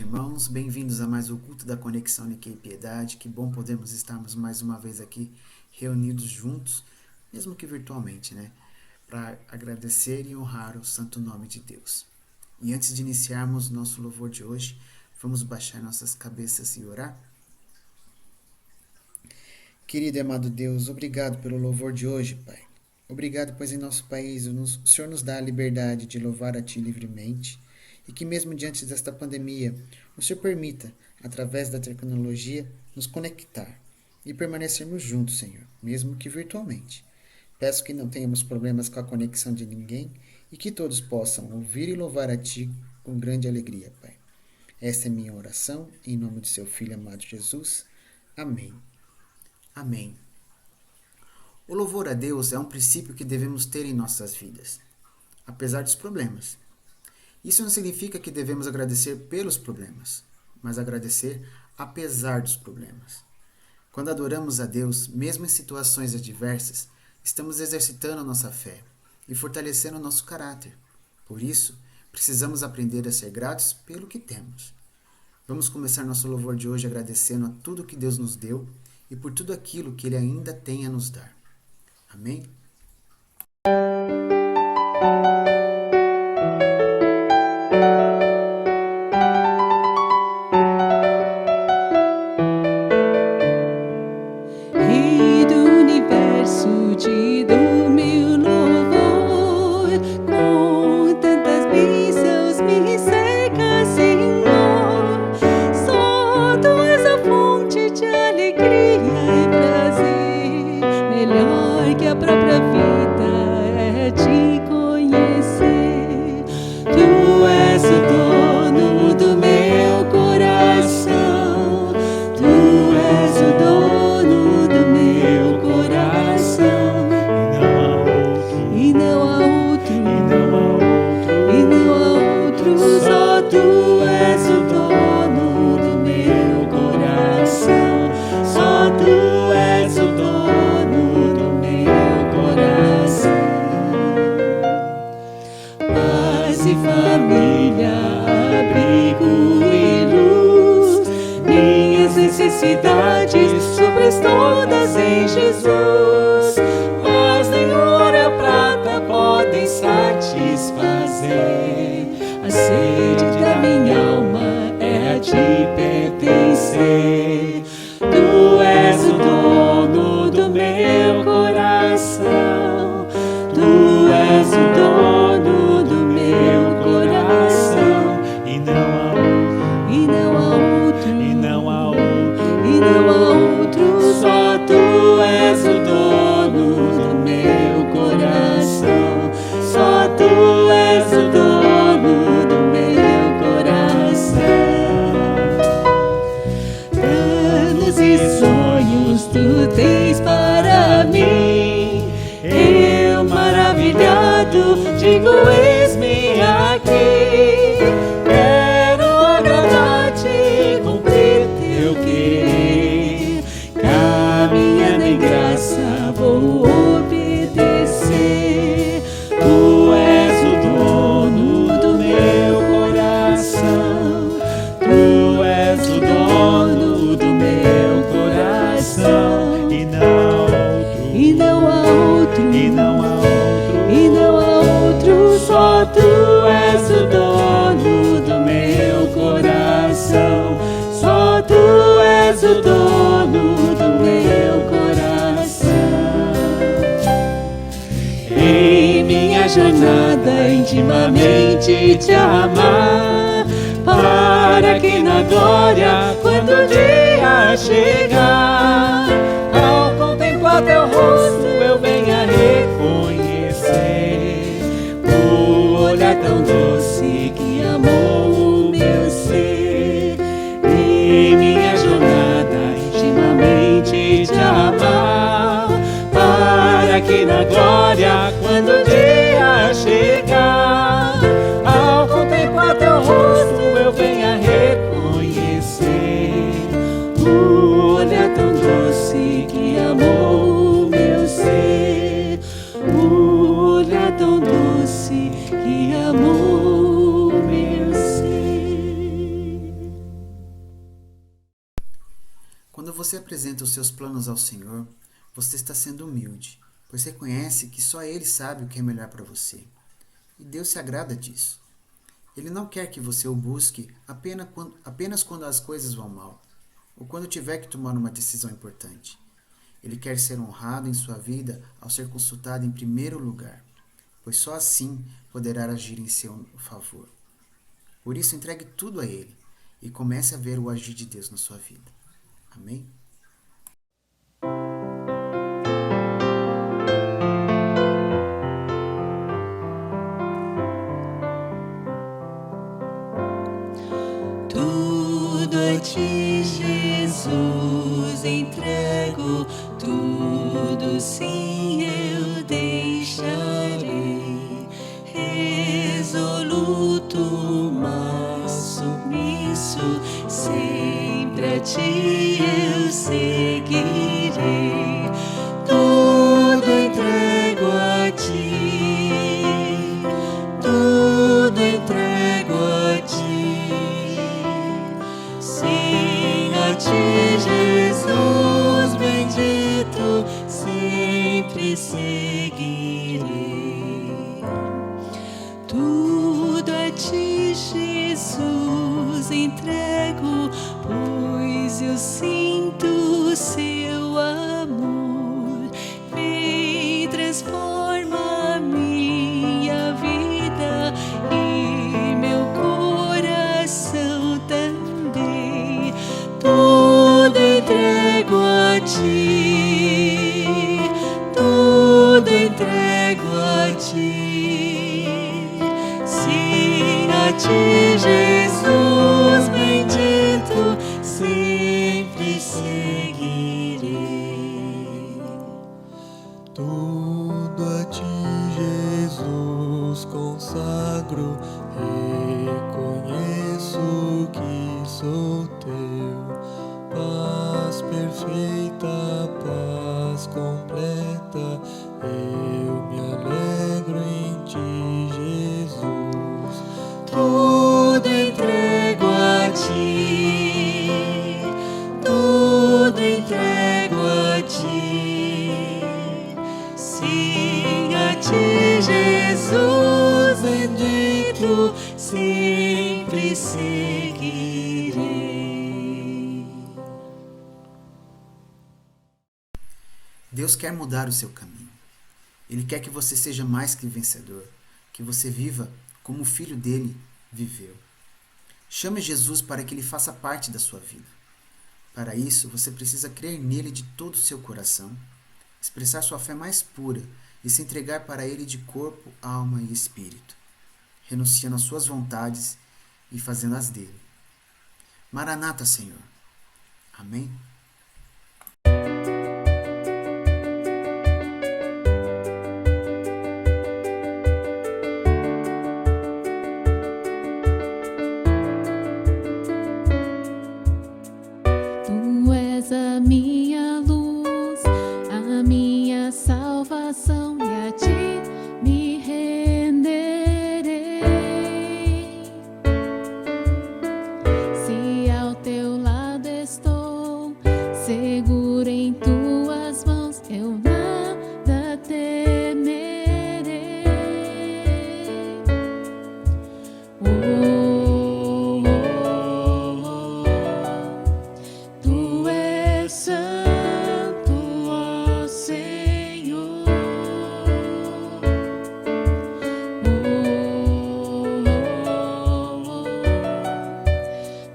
Irmãos, bem-vindos a mais o culto da Conexão Nikkei Piedade. Que bom podermos estarmos mais uma vez aqui reunidos juntos, mesmo que virtualmente, né? Para agradecer e honrar o santo nome de Deus. E antes de iniciarmos nosso louvor de hoje, vamos baixar nossas cabeças e orar? Querido e amado Deus, obrigado pelo louvor de hoje, Pai. Obrigado, pois em nosso país o Senhor nos dá a liberdade de louvar a Ti livremente e que mesmo diante desta pandemia, o Senhor permita, através da tecnologia, nos conectar e permanecermos juntos, Senhor, mesmo que virtualmente. Peço que não tenhamos problemas com a conexão de ninguém e que todos possam ouvir e louvar a Ti com grande alegria, Pai. Esta é minha oração, em nome de Seu Filho amado Jesus. Amém. Amém. O louvor a Deus é um princípio que devemos ter em nossas vidas, apesar dos problemas. Isso não significa que devemos agradecer pelos problemas, mas agradecer apesar dos problemas. Quando adoramos a Deus, mesmo em situações adversas, estamos exercitando a nossa fé e fortalecendo o nosso caráter. Por isso, precisamos aprender a ser gratos pelo que temos. Vamos começar nosso louvor de hoje agradecendo a tudo que Deus nos deu e por tudo aquilo que Ele ainda tem a nos dar. Amém? Rei do universo, te dou meu louvor, com tantas bênçãos me cerca, Senhor. Só Tu és a fonte de alegria e prazer, melhor que a própria vida é Te conhecer. Tu és o dono do meu coração, Tu és o dono do meu coração, e não há outro, e não há outro, só Tu és o dono do meu coração, só Tu és o dono do meu coração. Paz e família, abrigo e luz, minhas necessidades supres todas em Jesus, mas nem ouro e prata podem satisfazer a sede da minha alma, é a Ti pertencer. Tu és o dono do meu coração, Tu és o dono do meu coração, E não há outro, e não há outro, e não há outro, e não há outro, só Tu és o dono do meu coração, só Tu és o dono do meu coração. Planos e sonhos Tu tens para mim, eu maravilhado digo eis-me aqui. Quero agradar-Te e cumprir Teu querer, caminhando em graça vou obedecer. Tu és o dono do meu coração, Tu és o dono do meu coração, e não há outro, e não há outro, e não há outro, e não há outro, só Tu és o dono do meu coração, só Tu és o dono do meu coração. Em minha jornada intimamente Te amar, para que na glória, quando o dia chegar, ao contemplar Teu rosto eu venha reconhecer o olhar tão doce que amou o meu ser. Em minha jornada intimamente Te amar, para que na glória, quando o dia chegar, ao contemplar Teu rosto eu venha reconhecer o olhar tão doce que amou o meu ser, o olhar tão doce que amou o meu ser. você apresenta os seus planos ao Senhor, você está sendo humilde, pois reconhece que só Ele sabe o que é melhor para você. E Deus se agrada disso. Ele não quer que você o busque apenas quando as coisas vão mal, ou quando tiver que tomar uma decisão importante. Ele quer ser honrado em sua vida ao ser consultado em primeiro lugar, pois só assim poderá agir em seu favor. Por isso, entregue tudo a Ele e comece a ver o agir de Deus na sua vida. Amém? Tudo a ti, Jesus, entrego, tudo sim eu deixarei, resoluto, mas submisso, sempre a ti eu seguirei. Tudo entrego a ti, tudo entrego a ti. Sim, a ti, Jesus bendito, sempre seguirei. Tudo a ti, Jesus, entrego, pois eu sinto seu amor. Vem, transforma minha vida e meu coração também. Tudo entrego a ti, tudo entrego a ti. Sim, a ti, Jesus bendito, sempre seguirei. Tudo a ti, Jesus, consagro, reconheço que sou teu. Paz perfeita, paz completa, eu me alegro em ti, Jesus. Tudo entrego a ti, tudo entrego a ti. Sim, a ti, Jesus bendito, sempre seguirei. Deus quer mudar o seu caminho. Ele quer que você seja mais que vencedor, que você viva como o Filho dele viveu. Chame Jesus para que ele faça parte da sua vida. Para isso, você precisa crer nele de todo o seu coração, expressar sua fé mais pura e se entregar para ele de corpo, alma e espírito, renunciando às suas vontades e fazendo as dele. Maranata, Senhor. Amém? Tu és a minha luz, a minha salvação, e a ti me renderei. Se ao teu lado estou, seguro em tuas mãos, eu nada temerei. Tu és santo, ó Senhor.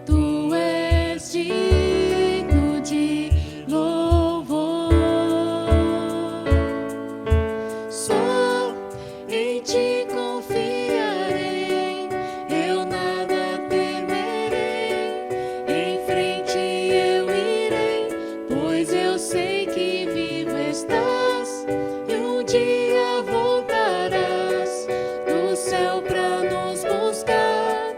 Tu és digno de louvor. Só em ti confiarei, eu nada temerei. Em frente eu irei, pois eu sei que vivo estás e um dia voltarás do céu pra nos buscar,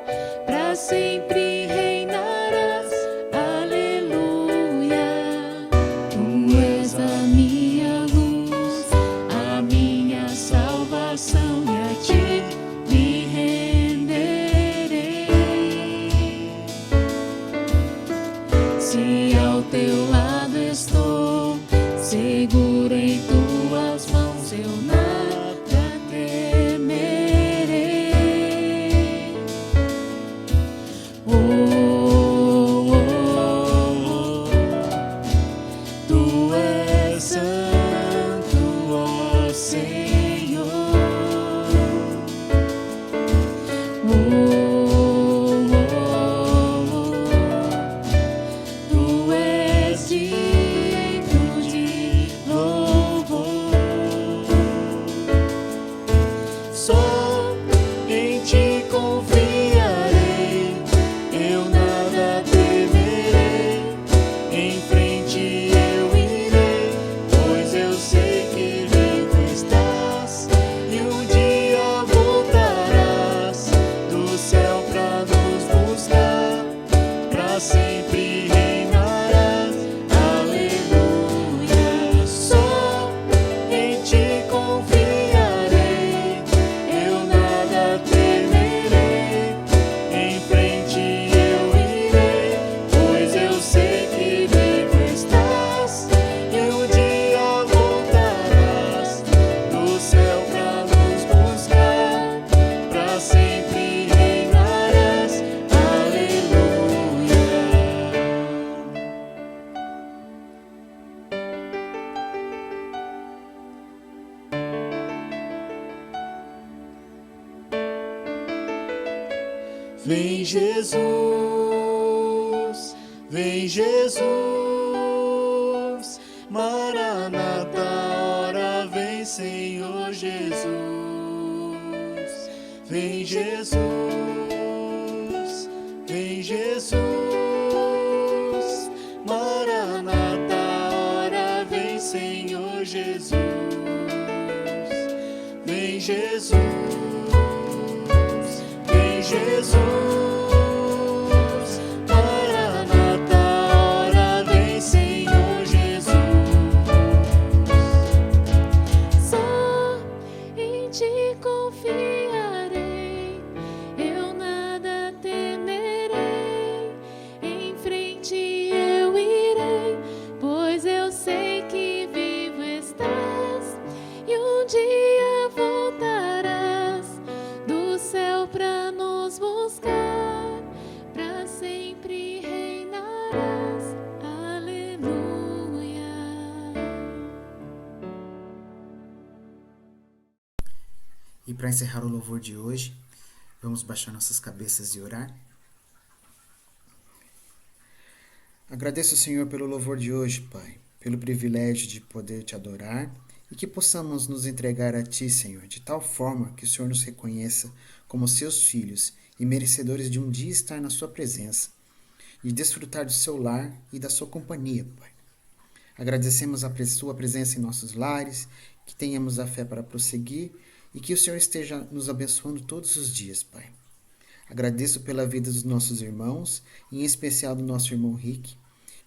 pra sempre reinarás. Aleluia. Tu és a minha luz, a minha salvação, e a ti Vem Jesus, vem Jesus, Maranata, ora vem Senhor Jesus. Vem Jesus, vem Jesus, Maranata, ora vem Senhor Jesus. Vem Jesus, vem Jesus, Maranata, ora vem Senhor Jesus. Só em ti confiarei, eu nada temerei. Em frente eu irei, pois eu sei que vivo estás e um dia voltarás do céu pra nos buscar, pra sempre reinarás. Aleluia. E para encerrar o louvor de hoje, vamos baixar nossas cabeças e orar. Agradeço ao Senhor pelo louvor de hoje, Pai, pelo privilégio de poder te adorar e que possamos nos entregar a Ti, Senhor, de tal forma que o Senhor nos reconheça como seus filhos e merecedores de um dia estar na Sua presença e desfrutar do seu lar e da Sua companhia, Pai. Agradecemos a Sua presença em nossos lares, que tenhamos a fé para prosseguir e que o Senhor esteja nos abençoando todos os dias, Pai. Agradeço pela vida dos nossos irmãos, em especial do nosso irmão Rick,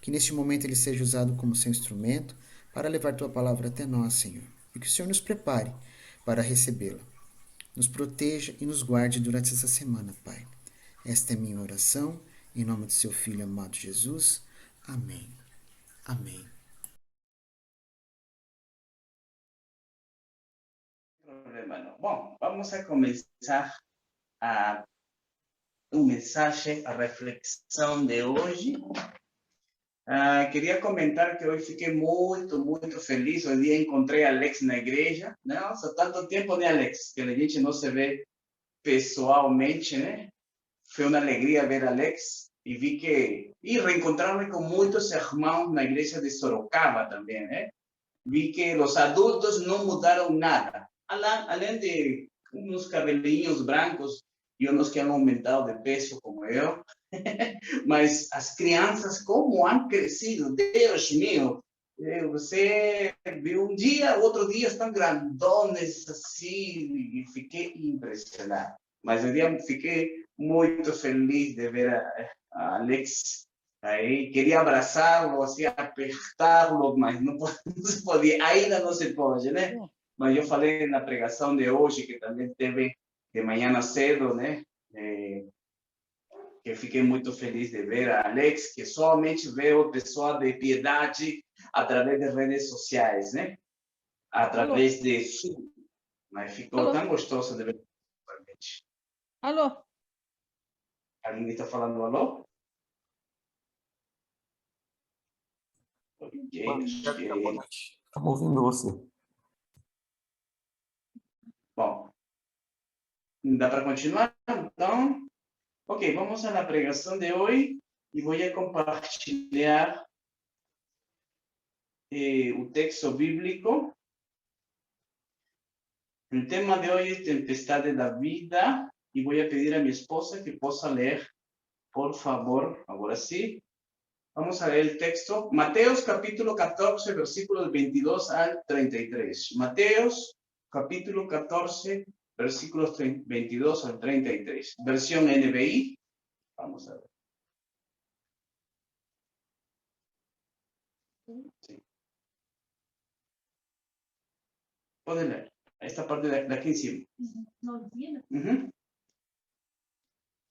que neste momento ele seja usado como seu instrumento para levar Tua palavra até nós, Senhor, e que o Senhor nos prepare para recebê-la. Nos proteja e nos guarde durante essa semana, Pai. Esta é minha oração, em nome do Seu Filho amado Jesus. Amém. Amém. Problema não. Bom, vamos a começar a mensagem, a reflexão de hoje. Queria comentar que hoje fiquei muito feliz. Hoje dia encontrei Alex na igreja. Nossa, tanto tempo, né, Alex? Que a gente não se vê pessoalmente, né? Foi uma alegria ver Alex e vi que... E reencontrar-me com muitos irmãos na igreja de Sorocaba também, né? Vi que os adultos não mudaram nada. Além de uns cabelinhos brancos e uns que han aumentado de peso como eu, mas as crianças como han crescido, Deus meu, você viu um dia, outro dia estão grandones assim, e fiquei impressionado. Mas um dia fiquei muito feliz de ver a Alex aí, queria abraçá-lo, assim, apertá-lo, mas não se podia, ainda não se pode, né? Mas eu falei na pregação de hoje, que também teve de manhã cedo, né? Que fiquei muito feliz de ver a Alex, que somente vê o pessoal de piedade através das redes sociais, né? Através de Zoom. Mas ficou tão gostoso de ver. Alô? Alguém está falando alô? Estamos ouvindo você. Bom, dá para continuar? Então, ok, vamos à pregação de hoje e vou compartilhar o texto bíblico. O tema de hoje é Tempestade da Vida e vou pedir a minha esposa que possa ler, por favor, agora sim. Vamos a ler o texto. Mateus capítulo 14, versículos 22 al 33. Mateus capítulo 14, versículos 22 al 33. Versión NBI. Vamos a ver. Sí. Pueden leer. Esta parte de aquí encima. Uhum.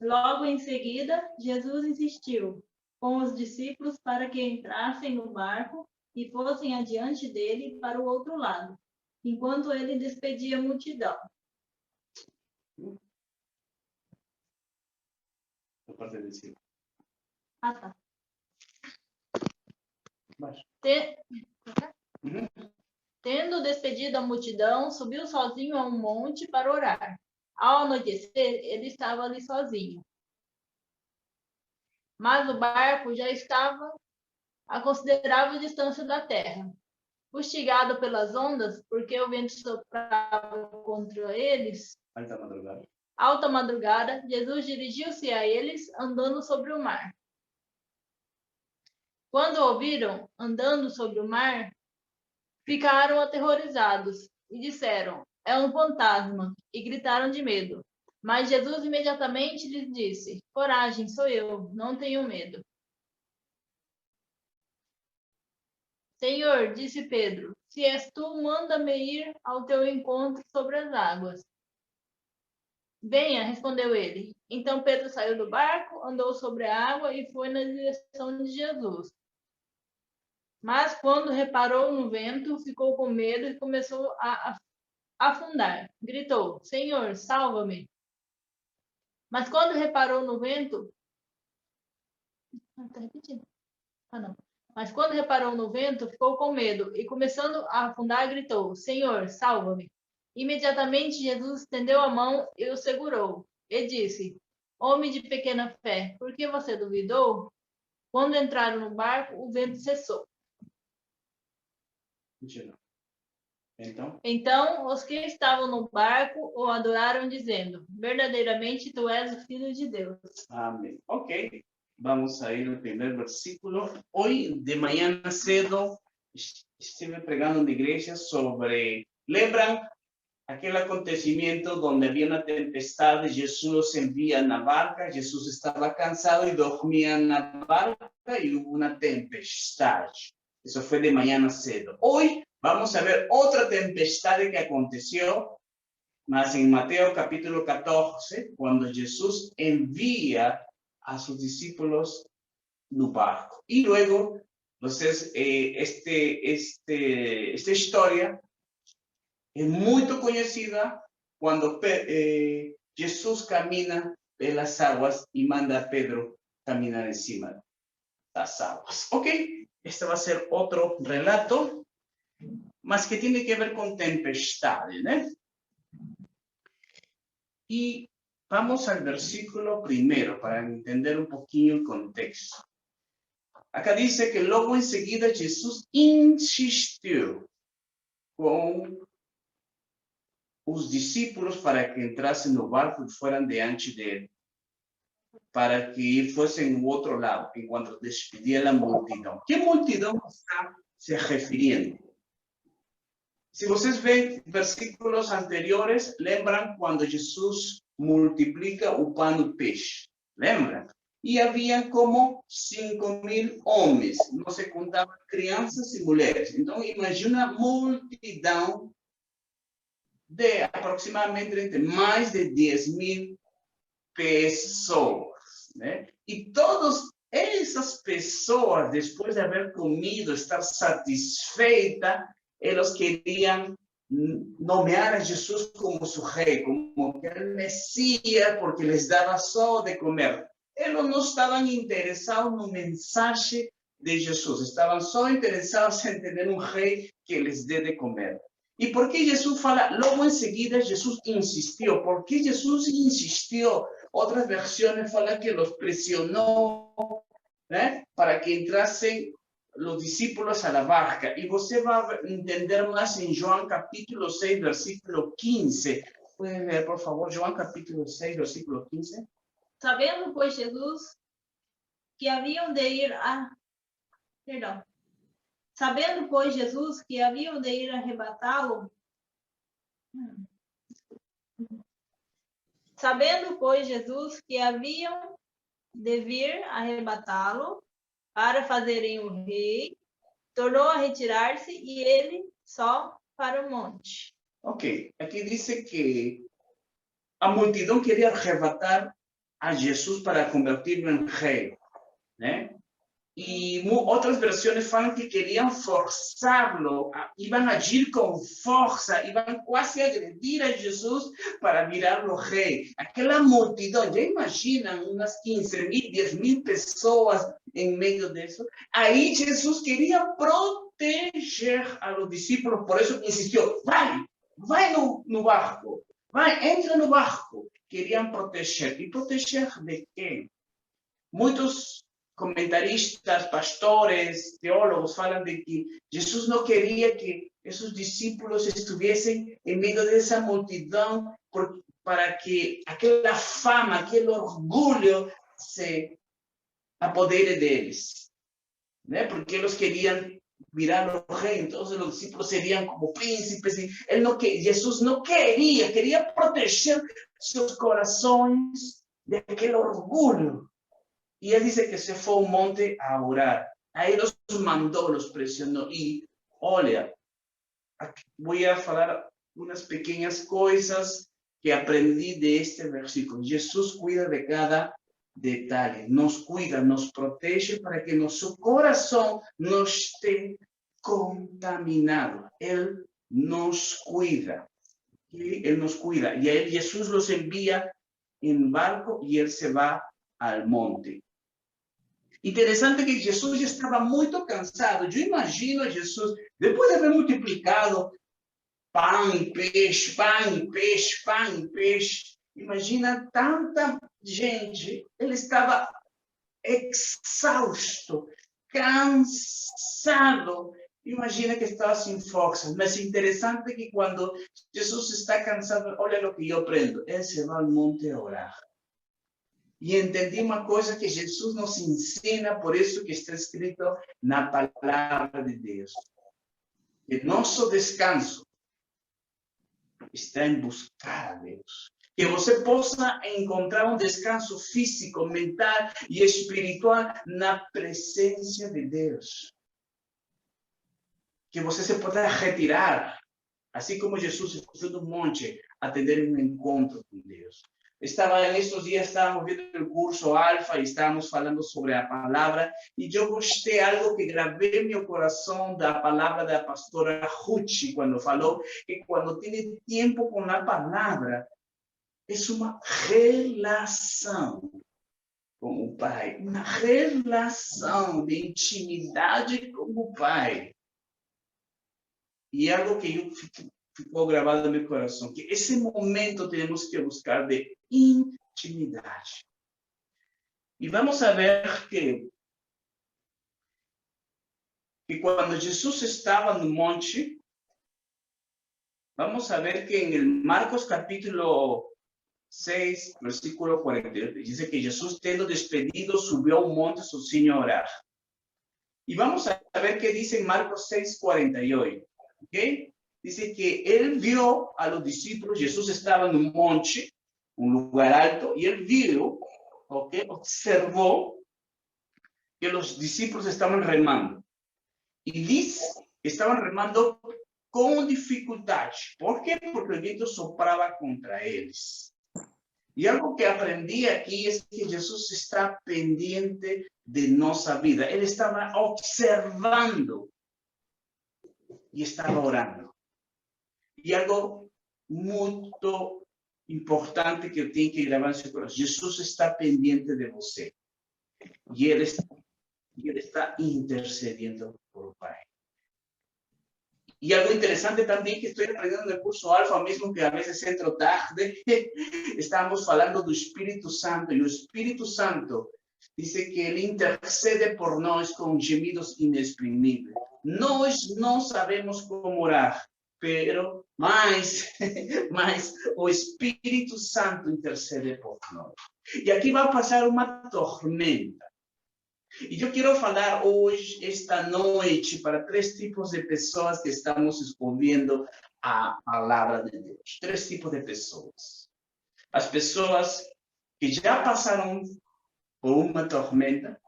Logo em seguida, Jesus insistiu com os discípulos para que entrassem no barco e fossem adiante dele para o outro lado, enquanto ele despedia a multidão. A parte de cima. Ah, tá. Baixo. Uhum. Tendo despedido a multidão, subiu sozinho a um monte para orar. Ao anoitecer, ele estava ali sozinho. mas o barco já estava a considerável distância da terra. Fustigado pelas ondas, porque o vento soprava contra eles, alta madrugada, Jesus dirigiu-se a eles andando sobre o mar. Quando ouviram andando sobre o mar, ficaram aterrorizados e disseram: é um fantasma, e gritaram de medo. Mas Jesus imediatamente lhes disse: coragem, sou eu, não tenham medo. Senhor, disse Pedro, se és tu, manda-me ir ao teu encontro sobre as águas. Venha, respondeu ele. Então Pedro saiu do barco, andou sobre a água e foi na direção de Jesus. Mas quando reparou no vento, ficou com medo e começou a afundar. Gritou: Senhor, salva-me. Mas quando reparou no vento... Está repetindo. Não. Mas quando reparou no vento, ficou com medo e, começando a afundar, gritou: Senhor, salva-me. Imediatamente Jesus estendeu a mão e o segurou. E disse: Homem de pequena fé, por que você duvidou? Quando entraram no barco, o vento cessou. Então, os que estavam no barco o adoraram, dizendo: verdadeiramente tu és o Filho de Deus. Amém. Ok. Vamos a ir al primer versículo. Hoy de mañana cedo estuve pregando en la iglesia sobre, ¿lembran aquel acontecimiento donde había una tempestad y Jesús los envía en la barca? Jesús estaba cansado y dormía en la barca y hubo una tempestad. Eso fue de mañana cedo. Hoy vamos a ver otra tempestad que aconteció, más en Mateo capítulo 14, cuando Jesús envía a sus discípulos no barco. Y luego, entonces, esta historia es muy conocida cuando Jesús camina en las aguas y manda a Pedro caminar encima de las aguas. Ok, este va a ser otro relato, más que tiene que ver con tempestades, ¿no? Y vamos al versículo primero para entender un poquito el contexto. Acá dice que luego enseguida Jesús insistió con los discípulos para que entrasen en el barco y fueran delante de él, para que fuesen en otro lado, en cuanto despedía la multitud. ¿Qué multitud está se refiriendo? Si ustedes ven versículos anteriores, lembran cuando Jesús multiplica o pan y peixe, lembra? E havia como 5.000 homens, não se contavam crianças e mulheres. Então, imagina uma multidão de aproximadamente entre mais de 10.000 pessoas, né? E todas essas pessoas, depois de haver comido, estar satisfeita, eles queriam nomear a Jesus como su rey, como el Mesías, porque les daba solo de comer. Ellos no estaban interesados en el mensaje de Jesús, estaban solo interesados en tener un rey que les dé de comer. ¿Y por qué Jesús fala? Luego enseguida Jesús insistió. ¿Por qué Jesús insistió? Otras versiones falan que los presionó, para que entrasen los discípulos a la barca. Y usted va a entender más en Juan capítulo 6, versículo 15. ¿Pueden leer, por favor, Juan capítulo 6, versículo 15? Sabendo, pois, Jesus que haviam de ir a... Perdão. Sabendo, pois, Jesus que haviam de ir arrebatá-lo... Sabendo, pois, Jesus que haviam de vir arrebatá-lo para fazerem o rei, tornou a retirar-se e ele só para o monte. Ok, aqui diz que a multidão queria arrebatar a Jesús para convertirlo en rey, ¿eh? Y otras versiones falam que querían forzarlo, iban a agir con fuerza, iban casi a agredir a Jesús para virarlo rey. Aquella multitud, ya imaginan unas 15.000, 10.000 personas en medio de eso. Ahí Jesús quería proteger a los discípulos, por eso insistió, vai no barco, entra no barco. Querían proteger. ¿Y proteger de qué? Muchos comentaristas, pastores, teólogos falam de que Jesus não queria que esses discípulos estuviessem em meio dessa multidão para que aquela fama, aquele orgulho se apodere deles, né? Porque eles queriam virar o rei, então os discípulos seriam como príncipes. Jesus não queria proteger seus corações daquele orgulho. E ele diz que se foi ao monte a orar. Aí los mandou, los pressionou. E, olha, vou falar umas pequenas coisas que aprendi deste versículo. Jesus cuida de cada detalhe, nos cuida, nos protege para que nosso coração não esté contaminado. Ele nos cuida. Ele nos cuida. E aí Jesus los envia em barco e ele se vai ao monte. Interessante que Jesus já estava muito cansado. Eu imagino Jesus, depois de haver multiplicado pão e peixe, pão e peixe, pão e peixe, imagina tanta gente, ele estava exausto, cansado. Imagina que estava sem forças. Mas interessante que quando Jesus está cansado, olha o que eu aprendo, ele se vai ao monte a orar. E entendi uma coisa que Jesus nos ensina, por isso que está escrito na palavra de Deus. Que nosso descanso está em buscar a Deus. Que você possa encontrar um descanso físico, mental e espiritual na presença de Deus. Que você se possa retirar, assim como Jesus se foi do monte a ter um encontro com Deus. Nestes dias estávamos vendo o curso Alfa e estávamos falando sobre a palavra e eu gostei algo que gravei no meu coração da palavra da pastora Ruth, quando falou que quando tem tempo com a palavra, é uma relação com o Pai, uma relação de intimidade com o Pai. E algo que ficou gravado no meu coração, que esse momento temos que buscar de intimidade. E vamos ver que quando Jesus estava no monte, vamos ver que em Marcos capítulo 6, versículo 48, diz que Jesus, tendo despedido, subiu ao monte sozinho a orar. E vamos ver que diz em Marcos 6, 48, ok? Dice que él vio a los discípulos, Jesús estaba en un monte, un lugar alto, y él vio, ¿okay? Observó que los discípulos estaban remando. Y dice que estaban remando con dificultad. ¿Por qué? Porque el viento soplaba contra ellos. Y algo que aprendí aquí es que Jesús está pendiente de nuestra vida. Él estaba observando y estaba orando. E algo muito importante que eu tenho que gravar no seu coração. Jesus está pendente de você. E ele está intercedendo por o Pai. E algo interessante também que estou aprendendo no curso Alfa, mesmo que a vezes entro tarde, estamos falando do Espírito Santo. E o Espírito Santo diz que ele intercede por nós com gemidos inexprimíveis. Nós não sabemos como orar. Mas o Espírito Santo intercede por nós. E aqui vai passar uma tormenta. E eu quero falar hoje, esta noite, para 3 tipos de pessoas que estamos escolhendo a palavra de Deus. 3 tipos de pessoas. As pessoas que já passaram por uma tormenta.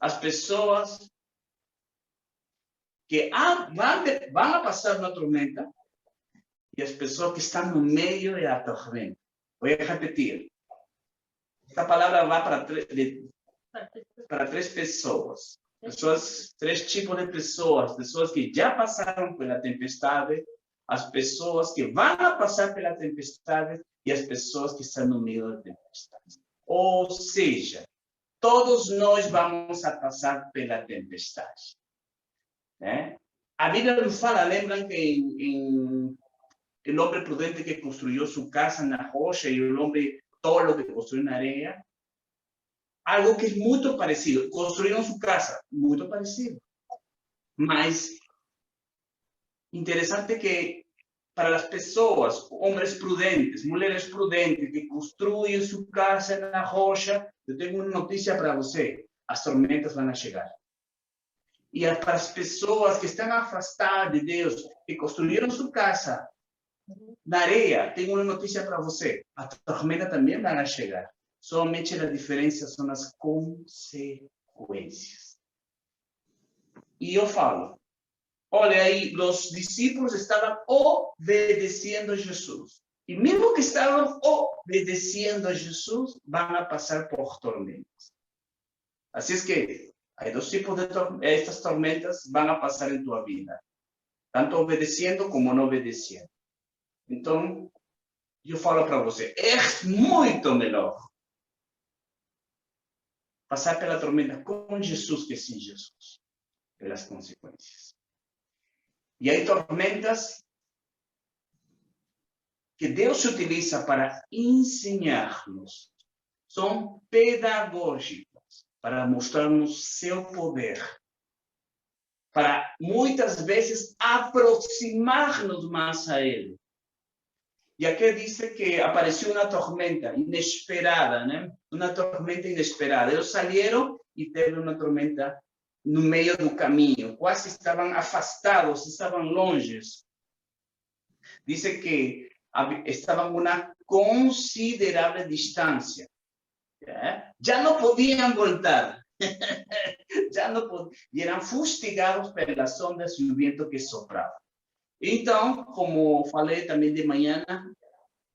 As pessoas que van a pasar una tormenta y las personas que están no medio de la tormenta. Voy a repetir. Esta palabra va para 3 pessoas. 3 tipos de pessoas. Pessoas que já passaram pela tempestade, as pessoas que vão a passar pela tempestade e as pessoas que estão no meio da tempestade. Ou seja, todos nós vamos a passar pela tempestade. A Bíblia nos fala, lembram que el hombre prudente que construyó su casa en la rocha y el hombre tolo que construyó en la arena? algo que es muy parecido. Construyeron su casa, muy parecido. Mas, interesante que para las personas, hombres prudentes, mujeres prudentes, que construyen su casa en la rocha, yo tengo una noticia para usted. As tormentas van a llegar. Y para las personas que están afastadas de Dios, que construyeron su casa na areia, tengo una noticia para você. A tormenta também vai chegar. Somente a diferença são as consequências. E eu falo, olha aí, os discípulos estavam obedecendo a Jesus. E mesmo que estavam obedecendo a Jesus, vão a passar por tormentas. Assim é que, há dois tipos de estas tormentas vão a passar em tua vida. Tanto obedecendo como não obedecendo. Então, eu falo para você, é muito melhor passar pela tormenta com Jesus que sem Jesus, pelas consequências. E aí tormentas que Deus utiliza para ensinar-nos são pedagógicas, para mostrar-nos seu poder, para muitas vezes aproximar-nos mais a Ele. E aqui diz que apareceu uma tormenta inesperada, né? Uma tormenta inesperada. Eles saíram e teve uma tormenta no meio do caminho. Quase estavam afastados, estavam longe. Diz que estavam a uma considerável distância. Já não podiam voltar. Já não podiam. E eram fustigados pelas ondas e o vento que soprava. Então, como falei também de manhã,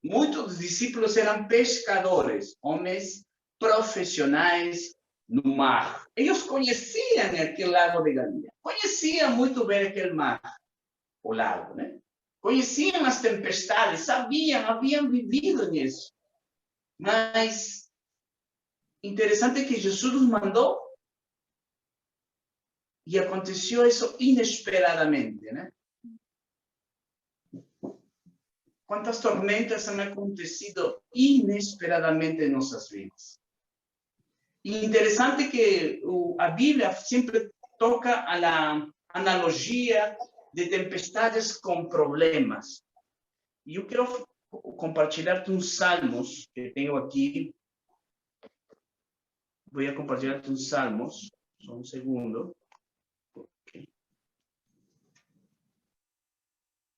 muitos dos discípulos eram pescadores, homens profissionais no mar. Eles conheciam aquele lago de Galileia, conheciam muito bem aquele mar, o lago, né? Conheciam as tempestades, sabiam, haviam vivido nisso. Mas, interessante que Jesus os mandou e aconteceu isso inesperadamente, né? Quantas tormentas han acontecido inesperadamente em nossas vidas. E interessante que a Bíblia sempre toca a analogia de tempestades com problemas. E eu quero compartilhar uns salmos que tenho aqui. Vou compartilhar uns salmos. Só um segundo. Okay.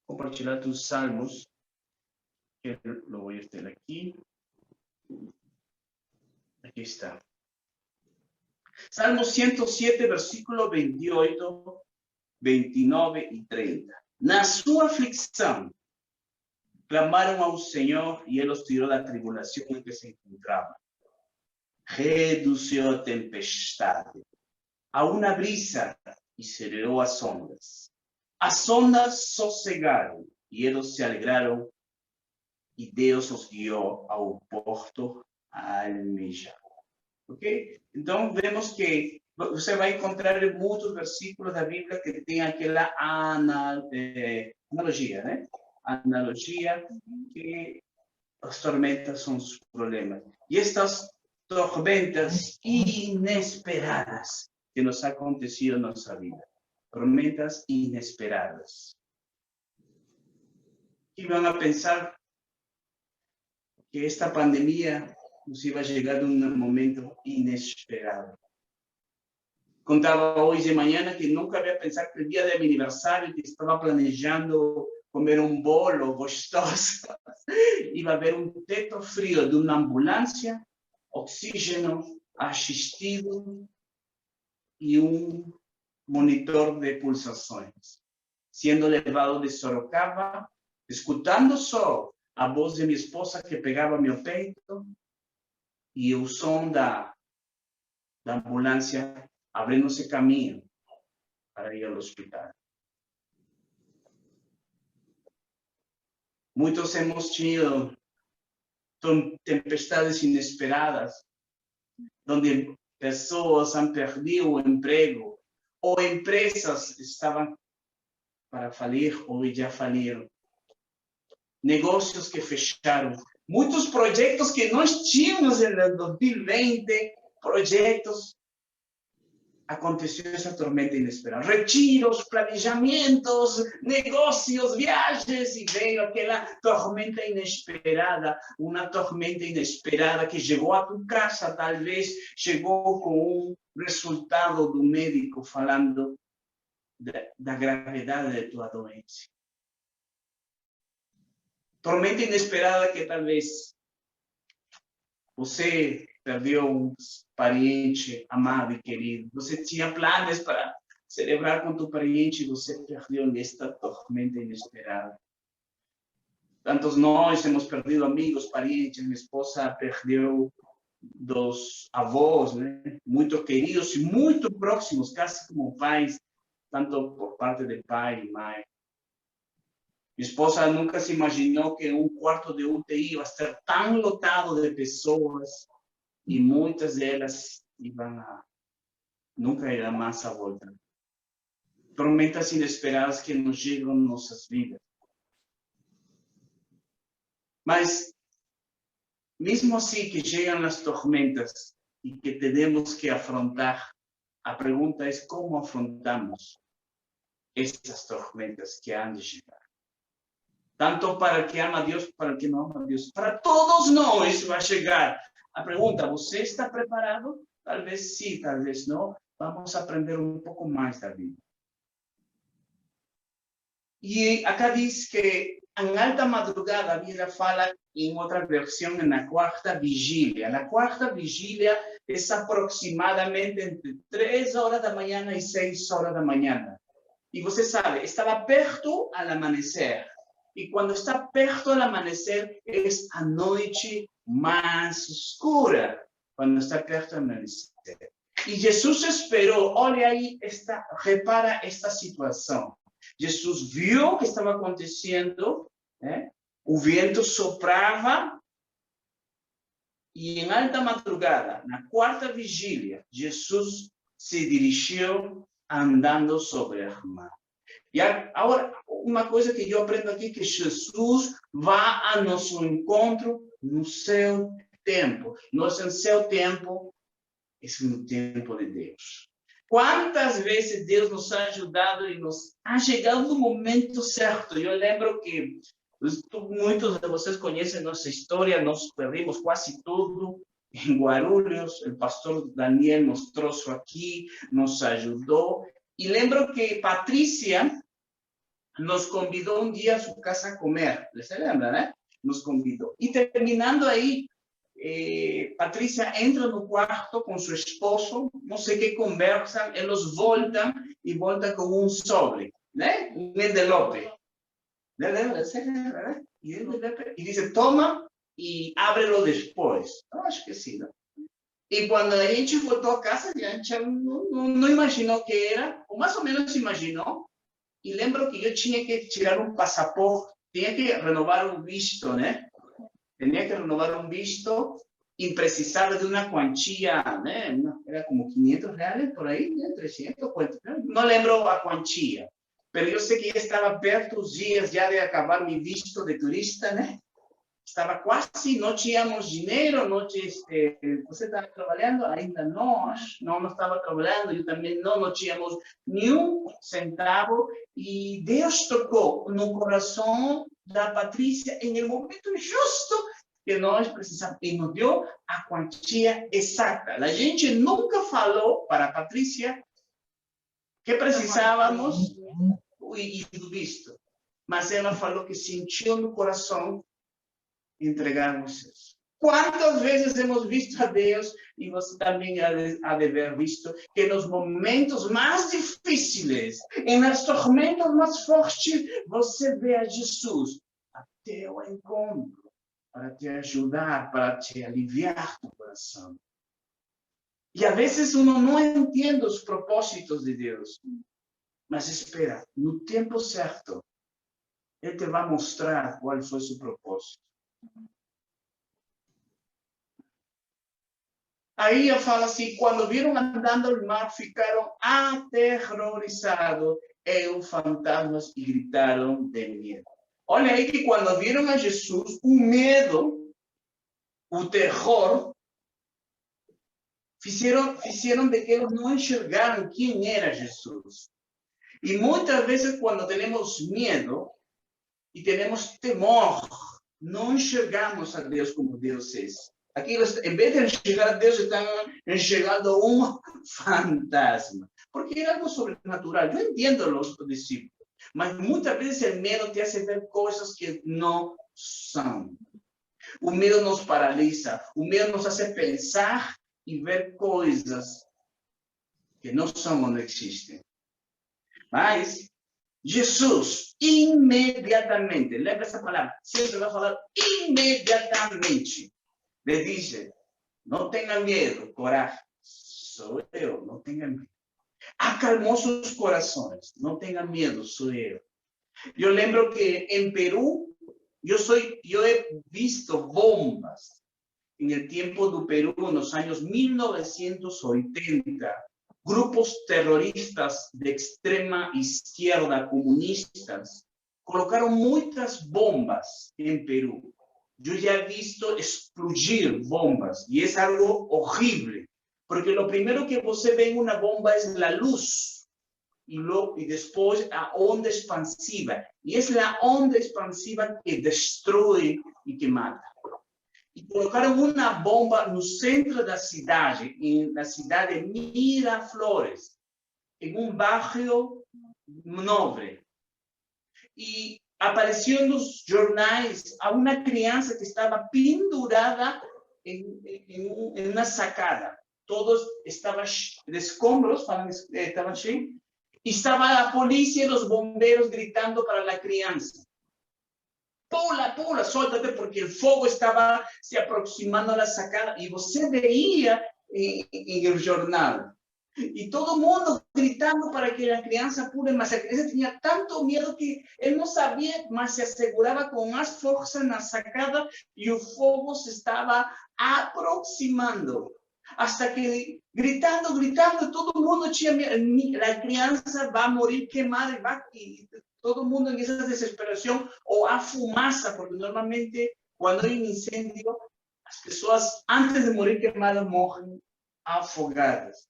Compartilhar uns salmos. Lo voy a estar aquí. Aquí está. Salmo 107, versículo 28, 29 y 30. Na sua aflicção, clamaram ao Senhor e Ele os tirou da tribulação em que se encontravam. Reduziu a tempestade a uma brisa e celebrou as ondas. As ondas sossegaram e eles se alegraram. E Deus os guiou ao porto almejado. Ok? Então, vemos que você vai encontrar muitos versículos da Bíblia que tem aquela analogia, né? Analogia que as tormentas são os problemas. E estas tormentas inesperadas que nos aconteceram na nossa vida. Tormentas inesperadas. E vão a pensar que esta pandemia nos iba a chegar num momento inesperado. Contava hoje de manhã que nunca havia pensado que o dia de meu aniversário, que estava planejando comer um bolo gostoso, ia haver um teto frio de uma ambulância, oxígeno assistido e um monitor de pulsações, sendo levado de Sorocaba, escutando só a voz de minha esposa que pegava meu peito e o som da ambulância abrindo-se caminho para ir ao hospital. Muitos hemos tido tempestades inesperadas, onde pessoas han perdido o emprego, ou empresas estavam para falir ou já faliram. Negócios que fecharam. Muitos projetos que nós tínhamos em 2020 projetos, aconteceu essa tormenta inesperada. Retiros, planejamentos, negócios, viagens, e veio aquela tormenta inesperada, uma tormenta inesperada que chegou a tua casa, talvez chegou com um resultado do médico falando da gravidade de tua doença. Tormenta inesperada que talvez você perdeu um parente amado e querido. Você tinha planos para celebrar com teu parente e você perdeu nesta tormenta inesperada. Tantos nós temos perdido amigos, parentes. Minha esposa perdeu 2 avós, né? Muito queridos e muito próximos, quase como pais, tanto por parte de pai e mãe. Minha esposa nunca se imaginou que um quarto de UTI ia ser tão lotado de pessoas e muitas delas nunca irão mais a volta. Tormentas inesperadas que nos chegam em nossas vidas. Mas, mesmo assim que chegam as tormentas e que temos que afrontar, a pergunta é como afrontamos essas tormentas que hão de chegar. Tanto para que ama a Deus, para que não ama a Deus. Para todos nós vai chegar. A pergunta, você está preparado? Talvez sim, talvez não. Vamos aprender um pouco mais da vida. E acá diz que em alta madrugada, a Bíblia fala em outra versão, na quarta vigília. Na quarta vigília é aproximadamente entre 3 horas da manhã e 6 horas da manhã. E você sabe, estava perto ao amanhecer. E quando está perto do amanhecer, é a noite mais escura. Quando está perto do amanhecer. E Jesus esperou, olha aí, repara esta situação. Jesus viu o que estava acontecendo, né? O vento soprava, e em alta madrugada, na quarta vigília, Jesus se dirigiu andando sobre o mar. E agora, uma coisa que eu aprendo aqui, que Jesus vai a nosso encontro no seu tempo. Nós, em seu tempo, é no tempo de Deus. Quantas vezes Deus nos ha ajudado e nos ha chegado no momento certo? Eu lembro que muitos de vocês conhecem nossa história, nós perdemos quase tudo em Guarulhos. O pastor Daniel nos trouxe aqui, nos ajudou. E lembro que Patrícia nos convidou um dia a sua casa a comer. Você lembra, né? Nos convidou. E terminando aí, Patrícia entra no quarto com seu esposo, não sei o que conversam, eles voltam e voltam com um sobre, né? Um envelope. Você lembra, né? E diz, toma e abre-lo depois. Eu acho que sim, não? E quando a gente voltou a casa, a gente não imaginou que era, ou mais ou menos imaginou. E lembro que eu tinha que tirar um passaporte, tinha que renovar um visto, né? Tinha que renovar um visto e precisava de uma quantia, né? Era como R$500 por aí, né? 300, não lembro a quantia. Mas eu sei que estava perto dos dias já de acabar meu visto de turista, né? Estava quase, não tínhamos dinheiro, você estava trabalhando? Ainda não estava trabalhando, eu também não tínhamos nenhum centavo, e Deus tocou no coração da Patrícia em um momento justo que nós precisamos, e nos deu a quantia exata. A gente nunca falou para a Patrícia que precisávamos e do visto, mas ela falou que sentiu no coração entregarmos isso. Quantas vezes hemos visto a Deus, e você também há de ver visto, que nos momentos mais difíceis, nas tormentas mais fortes, você vê a Jesus até o encontro, para te ajudar, para te aliviar o coração. E às vezes uno não entende os propósitos de Deus, mas espera, no tempo certo, Ele te vai mostrar qual foi seu propósito. Aí eu falo assim, quando viram andando no mar, ficaram aterrorizados e os fantasmas e gritaram de medo. Olha aí que quando viram a Jesus, o medo, o terror, fizeram de que eles não enxergaram quem era Jesus. E muitas vezes, quando temos medo e temos temor, não enxergamos a Deus como Deus é. Aqui, em vez de enxergar a Deus, estão enxergando um fantasma. Porque é algo sobrenatural. Eu entendo os discípulos. Mas muitas vezes o medo te hace ver coisas que não são. O medo nos paralisa. O medo nos hace pensar e ver coisas que não são ou não existem. Mas Jesus, imediatamente, lembra essa palavra, sempre vai falar imediatamente, le diz, não tenha medo, coragem, sou eu, não tenha medo. Acalmou seus corações, não tenha medo, sou eu. Eu lembro que em Peru, eu he visto bombas no tempo do Peru, nos anos 1980, grupos terroristas de extrema izquierda, comunistas, colocaram muitas bombas em Peru. Eu já he visto explodir bombas, e é algo horrível, porque o primeiro que você vê em uma bomba é a luz, e depois a onda expansiva. E é a onda expansiva que destrói e que mata. E colocaram uma bomba no centro da cidade, na cidade de Miraflores, em um bairro nobre. E apareceu nos jornais a uma criança que estava pendurada em uma sacada. Todos estavam de escombros, estavam cheios. E estava a polícia e os bombeiros gritando para a criança. Pula, pula, solta-te, porque o fogo estava se aproximando da sacada. E você veia em jornal. E todo mundo gritando para que a criança pule, mas a criança tinha tanto medo que ele não sabia, mas se assegurava com mais força na sacada e o fogo se estava aproximando. Hasta que, gritando, todo mundo tinha medo. A criança vai morrer queimada e todo mundo em essa desesperação, ou a fumaça, porque normalmente, quando há incêndio, as pessoas, antes de morrer queimadas, morrem afogadas,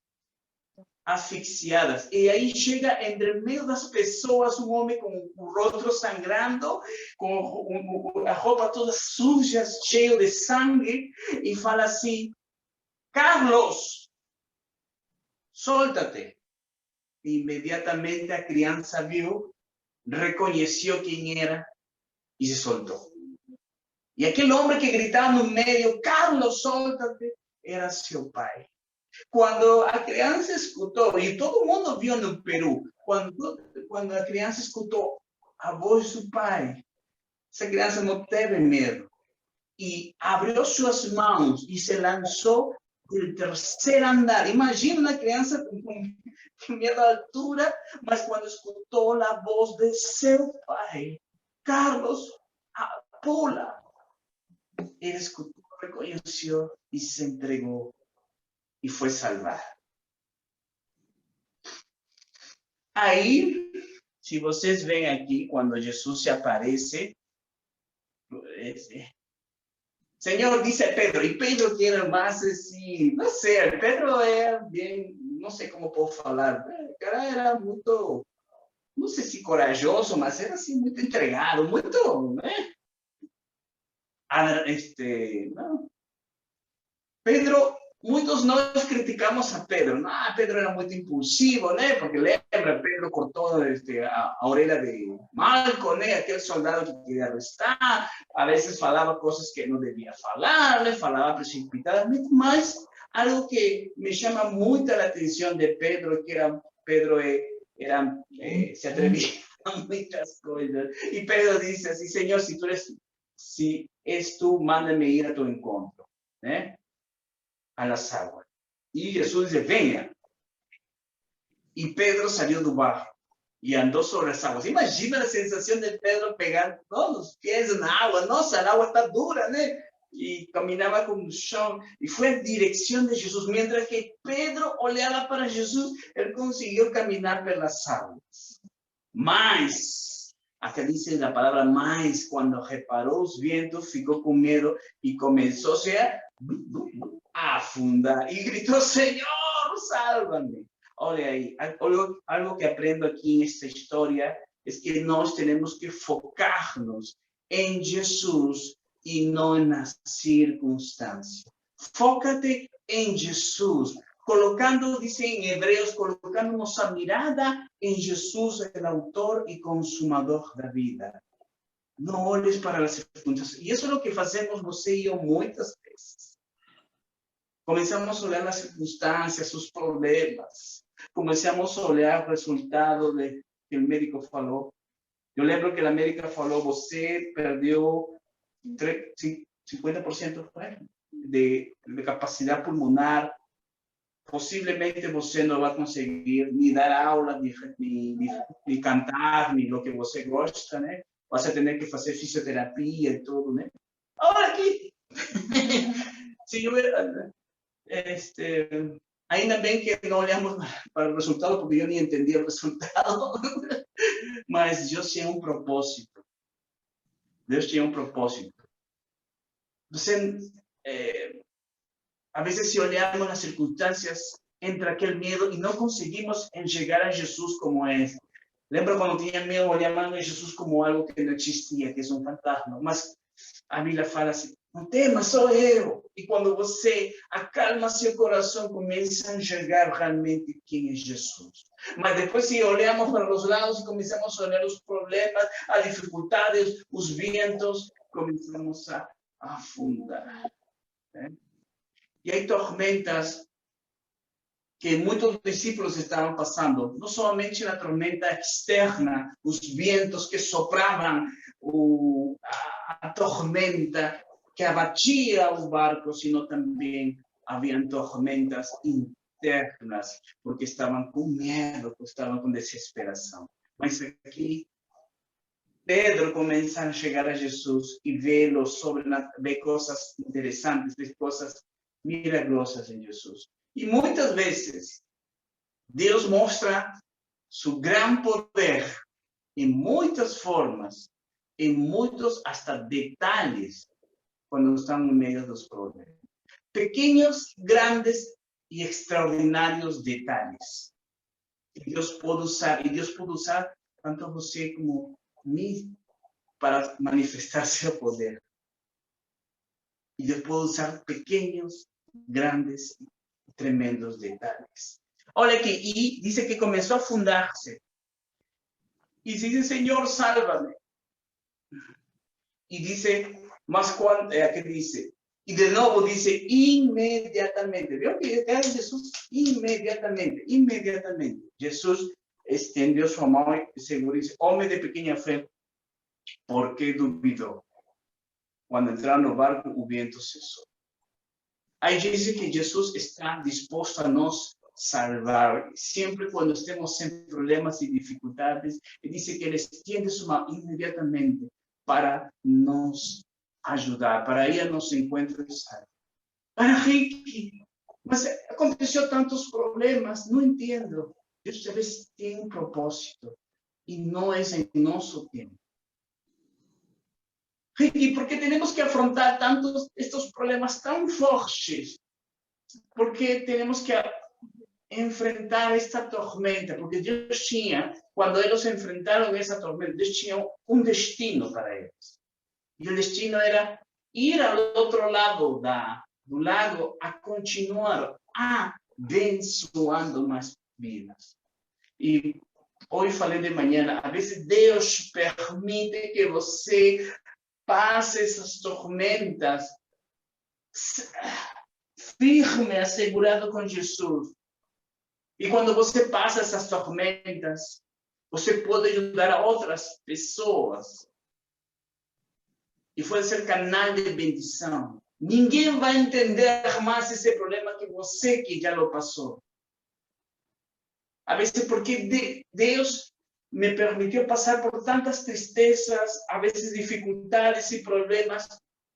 asfixiadas. E aí chega entre meio das pessoas um homem com o rosto sangrando, com a roupa toda suja, cheio de sangue, e fala assim: Carlos, solta-te. Imediatamente a criança viu, reconheceu quem era e se soltou. E aquele homem que gritava no meio, Carlos, solta-te, era seu pai. Quando a criança escutou, e todo mundo viu no Peru, quando a criança escutou a voz do pai, essa criança não teve medo. E abriu suas mãos e se lançou do terceiro andar. Imagina uma criança com medo da altura, mas quando escutou a voz de seu pai, Carlos, pula. Ele escutou, reconheceu e se entregou e foi salvado. Aí, se vocês veem aqui, quando Jesus se aparece, Senhor, disse a Pedro, e Pedro que era mais assim, não sei, Pedro é bem, não sei como posso falar, o cara era muito, não sei se corajoso, mas era assim, muito entregado, muito, né? Não. Pedro, muitos nós criticamos a Pedro, Pedro era muito impulsivo, né? Porque lembra, Pedro cortou a orelha de Malco, né? Aquele soldado que queria arrestar, a vezes falava coisas que não devia falar, né? Falava precipitadamente, mas algo que me chama muito a atenção de Pedro, que Pedro se atrevia a muitas coisas. E Pedro disse assim, Senhor, se és tu, manda-me ir a tu encontro, né? A las aguas. E Jesus diz, venha. E Pedro saiu do barco e andou sobre as águas. Imagina a sensação de Pedro pegar todos os pés na água. Nossa, a água está dura, né? E caminhava com o chão. E foi em direção de Jesus. Mientras que Pedro olhava para Jesus, ele conseguiu caminhar pelas águas. Mas, aqui diz a palavra mais, quando reparou os ventos, ficou com medo e começou a afundar. Y gritó, Señor, sálvame. Olha aí, algo que aprendo aqui nesta história é que nós temos que focar-nos em Jesus e não nas circunstâncias. Foca-te em Jesus, colocando, dice em Hebreus, colocando nossa mirada em Jesus, o autor e consumador da vida. Não olhes para as circunstâncias. E isso é o que fazemos você e eu muitas vezes. Começamos a olhar as circunstâncias, os problemas. Começamos a olhar o resultado que o médico falou. Eu lembro que a médica falou, você perdeu 50% de capacidade pulmonar. Possivelmente você não vai conseguir nem dar aula, nem cantar, nem o que você gosta, né? Você vai ter que fazer fisioterapia e tudo, né? Olha aqui! Se eu, ainda bem que não olhamos para o resultado, porque eu nem entendia o resultado. Mas Deus tinha um propósito. Deus tinha um propósito. Você, a vezes, se olhamos nas circunstâncias, entra aquele medo e não conseguimos enxergar a Jesus como é. Lembra quando tinha medo, olhando a Jesus como algo que não existia, que é um fantasma? Mas a Bíblia fala assim, não temas, sou eu. E quando você acalma seu coração, começa a enxergar realmente quem é Jesus. Mas depois, se olhamos para os lados e começamos a olhar os problemas, as dificuldades, os ventos, começamos a afundar. Né? E aí, tormentas que muitos discípulos estavam passando, não somente a tormenta externa, os ventos que sopravam, a tormenta que abatia o barco, sino também haviam tormentas internas, porque estavam com medo, estavam com desesperação. Mas aqui, Pedro começa a chegar a Jesus e vê coisas interessantes, vê coisas milagrosas em Jesus. E muitas vezes, Deus mostra seu grande poder em muitas formas, em muitos hasta detalhes, quando estão no meio dos problemas. Pequenos, grandes e extraordinários detalhes. E Deus pode usar tanto você como mim para manifestar seu poder. E Deus pode usar pequenos, grandes e tremendos detalhes. Olha aqui, e diz que começou a afundar-se. E diz, Senhor, sálvame. E diz, mas quando, aqui diz, e de novo diz, imediatamente. Viu que era Jesus? Imediatamente. Jesus estendeu sua mão e segurou e disse, homem de pequena fé, por que duvidou? Quando entraram no barco, o vento cessou. Aí diz que Jesus está disposto a nos salvar. Sempre quando estamos em problemas e dificuldades, ele diz que ele estende sua mão imediatamente para nos ajudar, para ir a nosso encontro e salvar. Para Rick, mas aconteceu tantos problemas, não entendo. Deus talvez tem um propósito e não é em nosso tempo. Ricky, ¿por qué tenemos que afrontar tantos estos problemas tan fortes? ¿Por qué tenemos que enfrentar esta tormenta? Porque Dios tinha, cuando ellos enfrentaron esa tormenta, Dios tinha un destino para ellos. Y el destino era ir al otro lado do lago a continuar abençoando más vidas. Y hoy falei de manhã, a veces Deus permite que você passe essas tormentas firme, assegurado com Jesus. E quando você passa essas tormentas, você pode ajudar a outras pessoas. E pode ser canal de bendição. Ninguém vai entender mais esse problema que você que já lo passou. A vezes porque Deus me permitiu passar por tantas tristezas, a vezes dificuldades e problemas,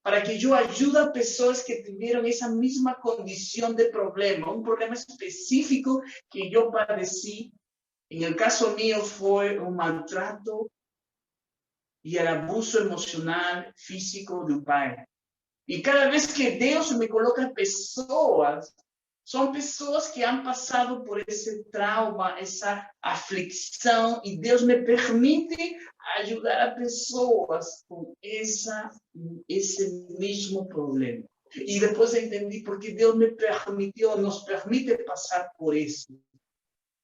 para que eu ajude pessoas que tiveram essa mesma condição de problema, um problema específico que eu padeci. Em el caso mío foi um maltrato e o abuso emocional, físico do pai. E cada vez que Deus me coloca pessoas, são pessoas que han passado por esse trauma, essa aflição, e Deus me permite ajudar a pessoas com esse mesmo problema. E depois eu entendi porque Deus me permitiu, nos permite passar por isso,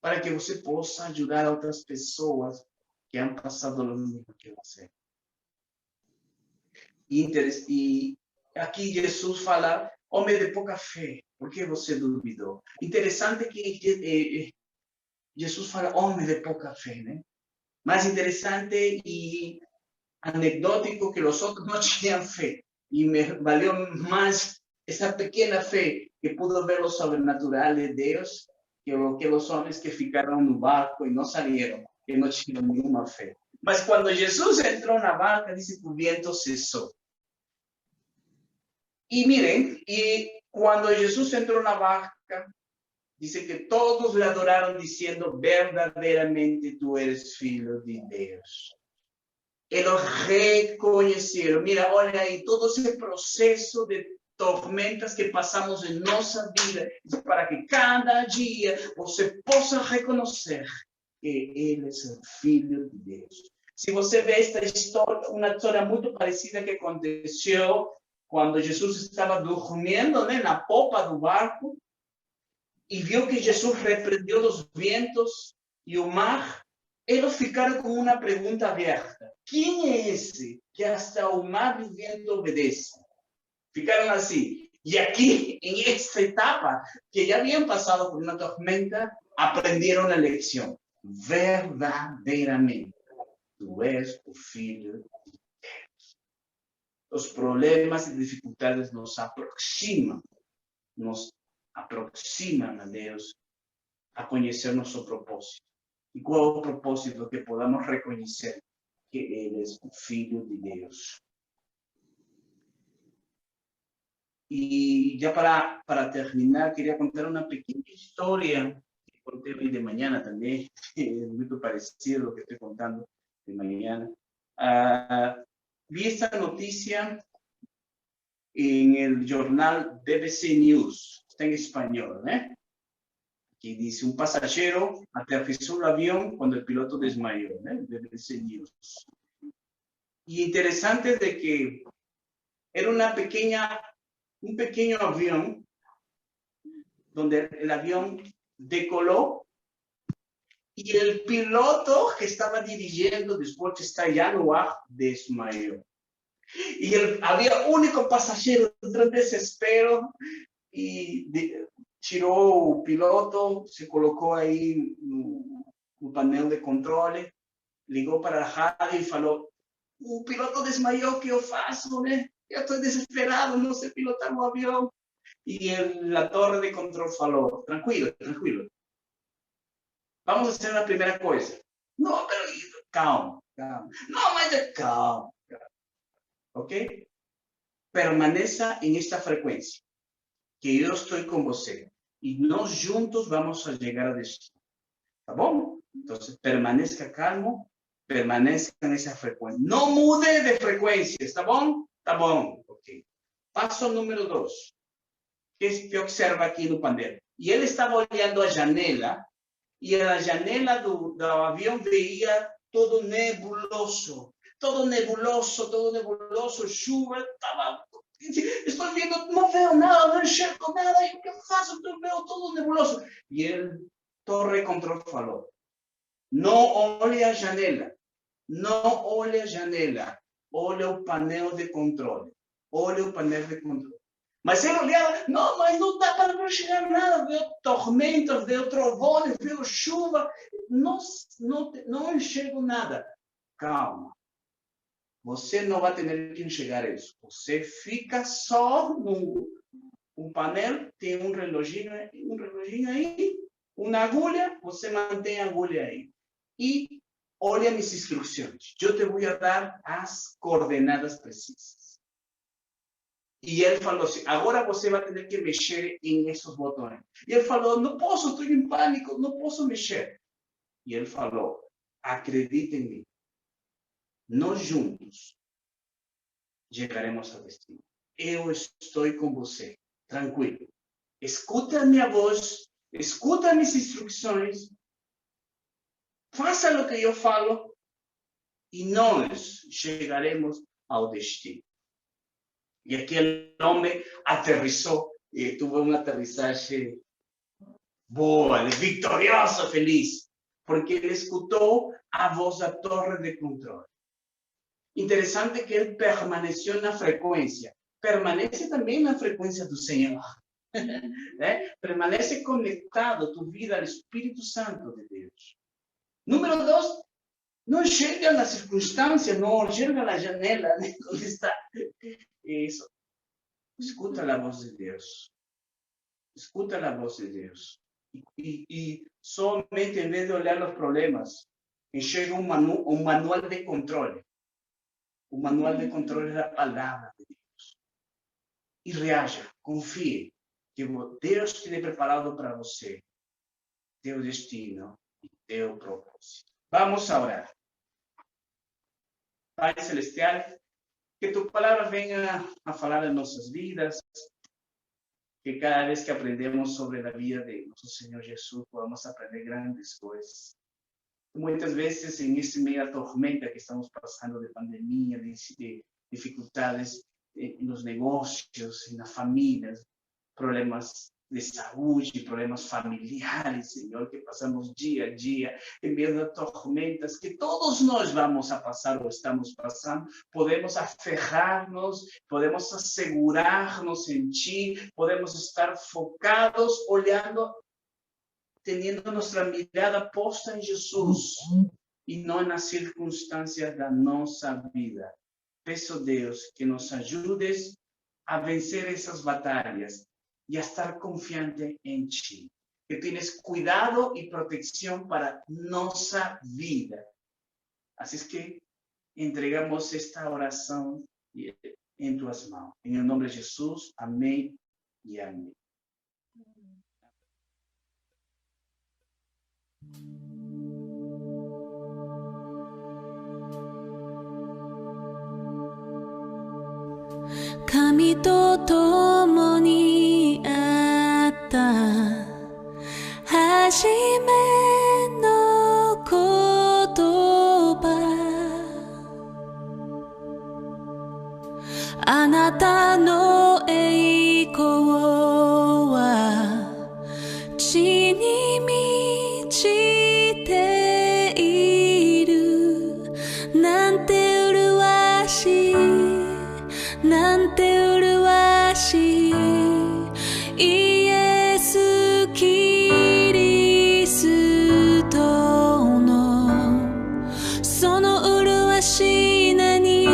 para que você possa ajudar outras pessoas que han passado o mesmo que você. E aqui Jesus fala, homem de pouca fé, por que você duvidou? Interessante que Jesus fala, homem de pouca fé, né? Mais interessante e anedótico que os outros não tinham fé. E me valeu mais essa pequena fé que pudo ver o sobrenatural de Deus que aqueles homens que ficaram no barco e não saíram, que não tinham nenhuma fé. Mas quando Jesus entrou na barca, disse que o vento cessou. E miren, e quando Jesus entrou na barca, dice que todos le adoraron diciendo, verdaderamente tú eres filho de Deus. E lo reconheceram. Mira, olha aí, todo esse processo de tormentas que passamos em nossa vida, para que cada dia você possa reconhecer que Ele é o Filho de Deus. Se você vê esta história, uma história muito parecida que aconteceu quando Jesus estava dormindo, né, na popa do barco, e viu que Jesus repreendeu os ventos e o mar, eles ficaram com uma pergunta aberta. Quem é esse que hasta o mar e o vento obedecem? Ficaram assim. E aqui, em esta etapa, que já haviam passado por uma tormenta, aprenderam a lição. Verdadeiramente, tu és o Filho de Deus. Os problemas e dificuldades nos aproximam a Deus, a conhecer nosso propósito. E qual é o propósito? Que podamos reconhecer que Ele é o Filho de Deus. E já para terminar, queria contar uma pequena história que contei hoje de manhã também, é muito parecido ao que estou contando de manhã. Vi esta notícia en el jornal BBC News, está en español, ¿eh? Que dice, un pasajero aterrizó el avión cuando el piloto desmayó, ¿eh? BBC News. Y interesante de que era un pequeño avión donde el avión decoló y el piloto que estaba dirigiendo después de estar ya no desmayó. Y había único pasajero, entró en desespero y tiró el piloto, se colocó ahí no painel de controle, ligó para la radio y falou, o piloto desmayó, ¿qué yo faço, né? Eu estou desesperado, não sei pilotar o avião. E a torre de controle falou, tranquilo, tranquilo. Vamos fazer a primeira coisa. Não, pero calma, calma. Não, mas calma. Ok? Permaneça em esta frequência, que eu estou com você. E nós juntos vamos a chegar a destino. Tá bom? Então, permaneça calmo, permaneça nessa frequência. Não mude de frequência, tá bom? Tá bom, ok. Passo número 2. Que observa aqui no painel. E ele estava olhando a janela, e a janela do avião veia todo nebuloso. Todo nebuloso, chuva, estava... Estou vendo, não vejo nada, não enxergo nada, e o que eu faço? Eu vejo todo nebuloso. E ele, torre de controle, falou, não olhe a janela, não olhe a janela, olhe o painel de controle, olhe o painel de controle. Mas ele olhava, não, mas não dá para não enxergar nada, veio tormentas, veio trovões, veio chuva, não enxergo nada. Calma. Você não vai ter que enxergar isso. Você fica só no painel, tem um reloginho aí, uma agulha, você mantém a agulha aí. E olha minhas instruções. Eu te vou dar as coordenadas precisas. E ele falou assim, agora você vai ter que mexer em esses botões. E ele falou, não posso, estou em pânico, não posso mexer. E ele falou, acredite em mim. Nós juntos chegaremos ao destino. eu estou com você. Tranquilo. Escuta a minha voz, escuta minhas instruções, faça o que eu falo e nós chegaremos ao destino. E aquele homem aterrissou e teve uma aterrissagem boa, vitoriosa, feliz, porque ele escutou a voz da torre de controle. Interessante que ele permaneceu na frequência. Permanece também na frequência do Senhor. Permanece conectado tu vida ao Espírito Santo de Deus. Número 2, não chega na circunstância, não chega na janela, né? Onde está. Isso. Escuta a voz de Deus. Escuta a voz de Deus. E somente, em vez de olhar os problemas, enxerga um manual de controle. O manual de controle da palavra de Deus. E reaja, confie que Deus tem preparado para você teu destino e teu propósito. Vamos orar. Pai Celestial, que tu palavra venha a falar em nossas vidas, que cada vez que aprendemos sobre a vida de nosso Senhor Jesus, podamos aprender grandes coisas. Muitas vezes, em esse meio da tormenta que estamos passando de pandemia, de dificuldades nos negócios, nas famílias, problemas de saúde, problemas familiares, Senhor, que passamos dia a dia, em meio das tormentas que todos nós vamos a passar ou estamos passando, podemos aferrar-nos, podemos assegurar-nos em Ti, podemos estar focados, olhando, tendo nossa mirada posta em Jesus e não nas circunstâncias da nossa vida. Peço, Deus, que nos ajudes a vencer essas batalhas e a estar confiante em Ti, que tienes cuidado e proteção para nossa vida. Assim que entregamos esta oração em Tuas mãos. Em nome de Jesus, amém e amém.神と共にあった初めの言葉、あなたの栄光は地に満ちている、なんて麗しい、なんて麗しい、イエス・キリストのその麗しい名に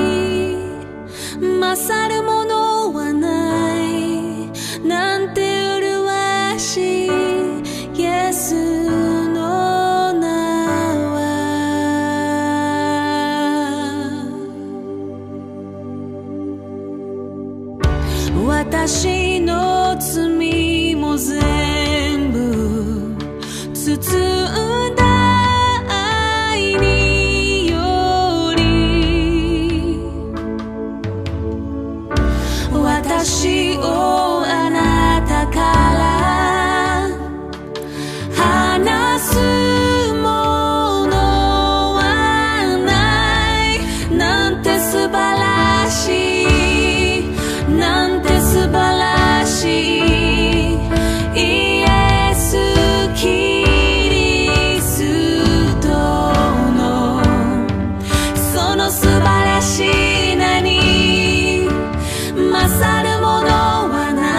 勝るものはない、なんて麗しいイエスの名は。私の罪も全部包んだ愛により、私をあなたから離すものはない、なんて素晴らしい、なんて素晴らしい、イエス・キリストのその素晴らしい名に勝るものはない。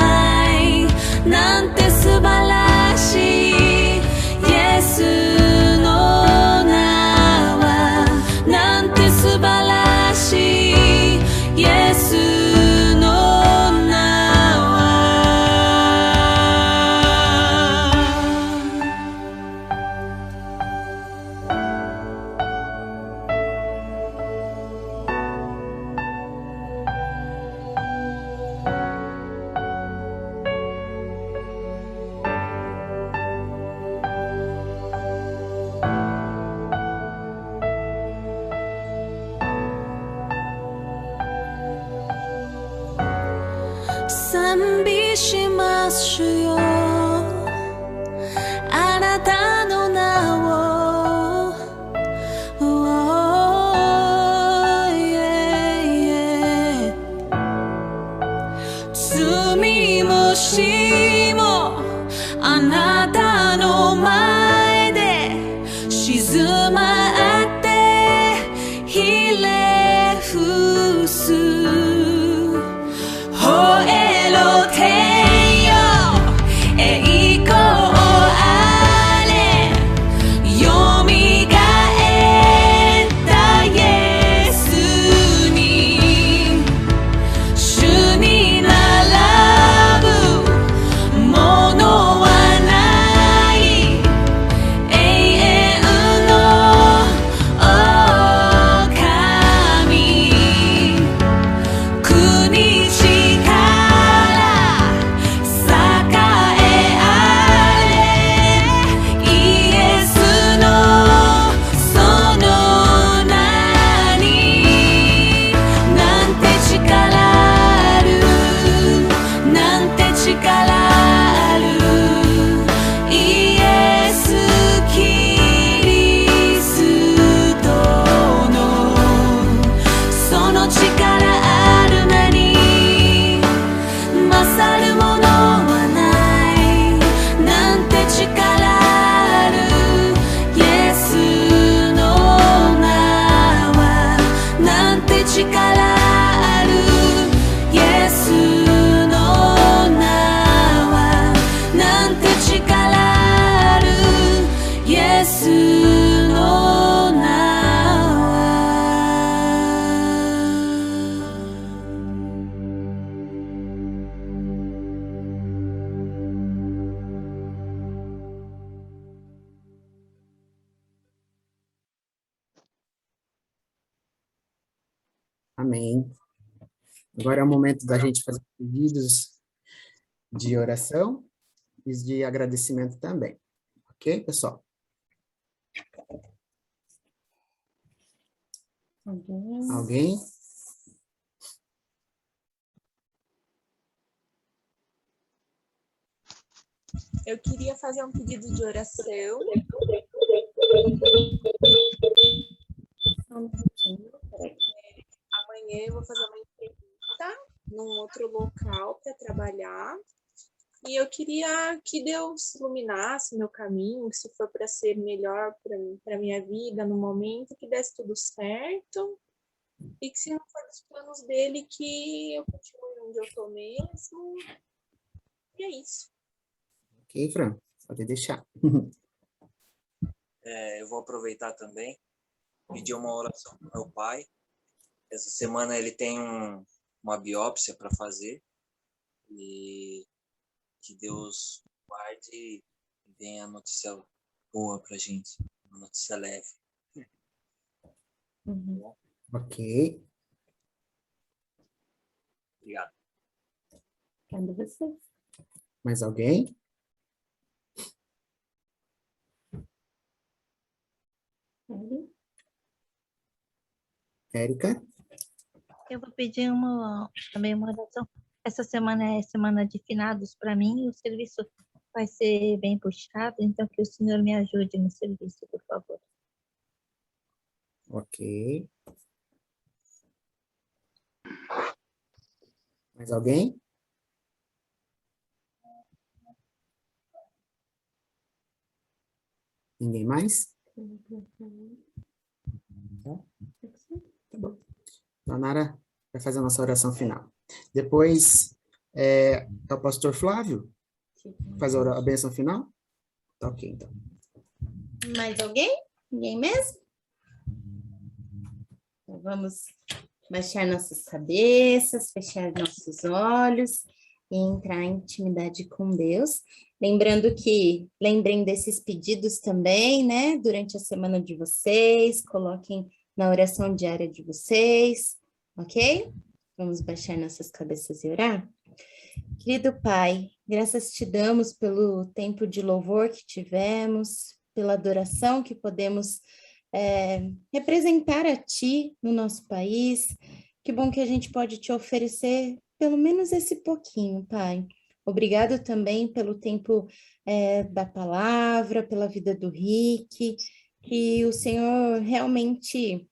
Amém. Agora é o momento da gente fazer pedidos de oração e de agradecimento também. Ok, pessoal? Alguém? Eu queria fazer um pedido de oração. Amanhã eu vou fazer uma entrevista num outro local para trabalhar. E eu queria que Deus iluminasse meu caminho, que se for para ser melhor para minha vida no momento, que desse tudo certo. E que se não for dos planos dele, que eu continue onde eu estou mesmo. E é isso. Ok, Fran, pode deixar. Eu vou aproveitar também, pedir uma oração para o meu pai. Essa semana ele tem uma biópsia para fazer e que Deus guarde e venha a notícia boa para a gente, uma notícia leve. Ok. Obrigado. Cadê você? Mais alguém? Érica? Eu vou pedir também uma oração. Essa semana é semana de finados para mim, o serviço vai ser bem puxado, então que o Senhor me ajude no serviço, por favor. Ok. Mais alguém? Ninguém mais? Tá bom. A Nara vai fazer a nossa oração final. Depois, é o pastor Flávio? Faz a bênção final? Tá ok, então. Mais alguém? Ninguém mesmo? Então, vamos baixar nossas cabeças, fechar nossos olhos e entrar em intimidade com Deus. Lembrem desses pedidos também, né? Durante a semana de vocês, coloquem na oração diária de vocês, ok? Vamos baixar nossas cabeças e orar? Querido Pai, graças te damos pelo tempo de louvor que tivemos, pela adoração que podemos representar a Ti no nosso país. Que bom que a gente pode te oferecer pelo menos esse pouquinho, Pai. Obrigado também pelo tempo da palavra, pela vida do Rick, que o Senhor realmente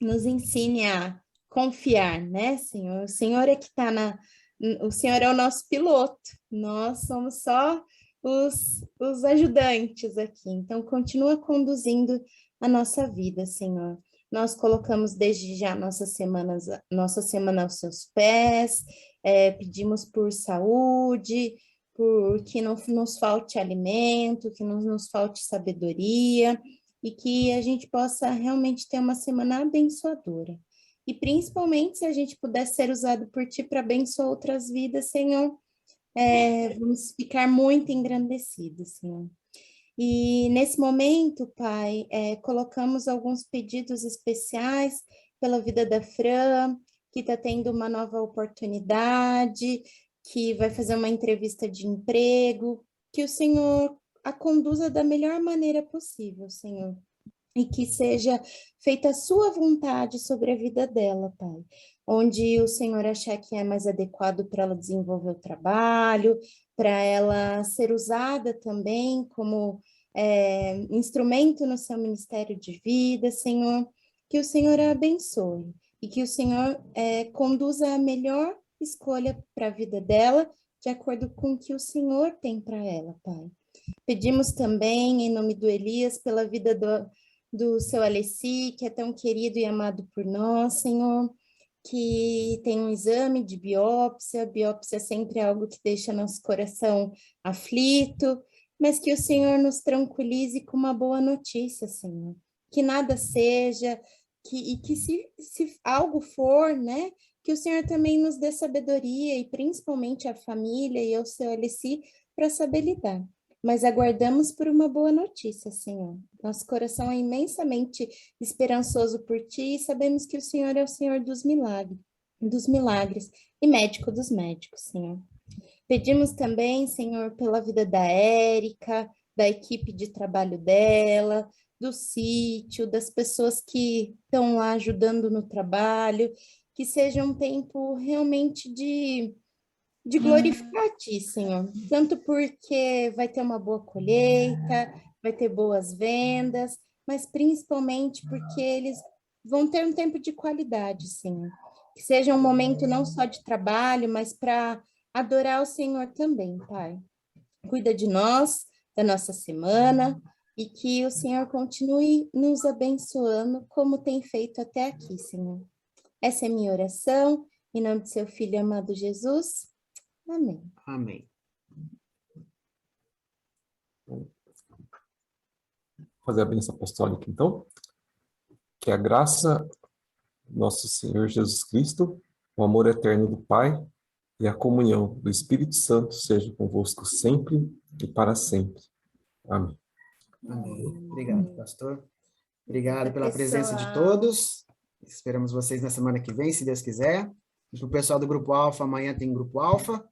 nos ensine a confiar, né, Senhor? O Senhor é que está o Senhor é o nosso piloto, nós somos só os ajudantes aqui. Então, continua conduzindo a nossa vida, Senhor. Nós colocamos desde já nossa semana aos seus pés, pedimos por saúde, por que não nos falte alimento, que não nos falte sabedoria, e que a gente possa realmente ter uma semana abençoadora. E principalmente se a gente puder ser usado por Ti para abençoar outras vidas, Senhor, vamos ficar muito engrandecidos, Senhor. E nesse momento, Pai, colocamos alguns pedidos especiais pela vida da Fran, que está tendo uma nova oportunidade, que vai fazer uma entrevista de emprego, que o Senhor a conduza da melhor maneira possível, Senhor. E que seja feita a sua vontade sobre a vida dela, Pai. Onde o Senhor achar que é mais adequado para ela desenvolver o trabalho, para ela ser usada também como instrumento no seu ministério de vida, Senhor. Que o Senhor a abençoe e que o Senhor conduza a melhor escolha para a vida dela, de acordo com o que o Senhor tem para ela, Pai. Pedimos também, em nome do Elias, pela vida do seu Alessi, que é tão querido e amado por nós, Senhor, que tem um exame de biópsia. Biópsia sempre é algo que deixa nosso coração aflito, mas que o Senhor nos tranquilize com uma boa notícia, Senhor. Que nada seja, e que se algo for, né, que o Senhor também nos dê sabedoria, e principalmente a família e ao seu Alessi, para saber lidar. Mas aguardamos por uma boa notícia, Senhor. Nosso coração é imensamente esperançoso por Ti e sabemos que o Senhor é o Senhor dos milagres e médico dos médicos, Senhor. Pedimos também, Senhor, pela vida da Érica, da equipe de trabalho dela, do sítio, das pessoas que estão lá ajudando no trabalho, que seja um tempo realmente de glorificar a Ti, Senhor, tanto porque vai ter uma boa colheita, vai ter boas vendas, mas principalmente porque eles vão ter um tempo de qualidade, Senhor. Que seja um momento não só de trabalho, mas para adorar o Senhor também, Pai. Cuida de nós, da nossa semana, e que o Senhor continue nos abençoando como tem feito até aqui, Senhor. Essa é a minha oração, em nome do seu Filho amado Jesus. Amém. Amém. Fazer a bênção apostólica, então. Que a graça do nosso Senhor Jesus Cristo, o amor eterno do Pai e a comunhão do Espírito Santo seja convosco sempre e para sempre. Amém. Amém. Obrigado, pastor. Obrigado pela presença de todos. Esperamos vocês na semana que vem, se Deus quiser. E para o pessoal do Grupo Alfa, amanhã tem Grupo Alfa.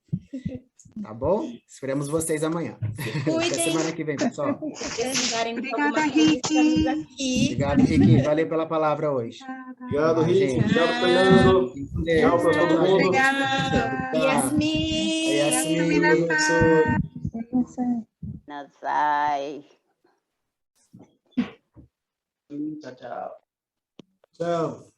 Tá bom? Esperamos vocês amanhã. Até semana que vem, pessoal. Obrigada, Rick. Obrigado, Rick. Valeu pela palavra hoje. Obrigado, Rick. Obrigado, Fernando. Tchau para todo mundo. Obrigada. Yasmin. Nazai. Tchau, tchau. Tchau.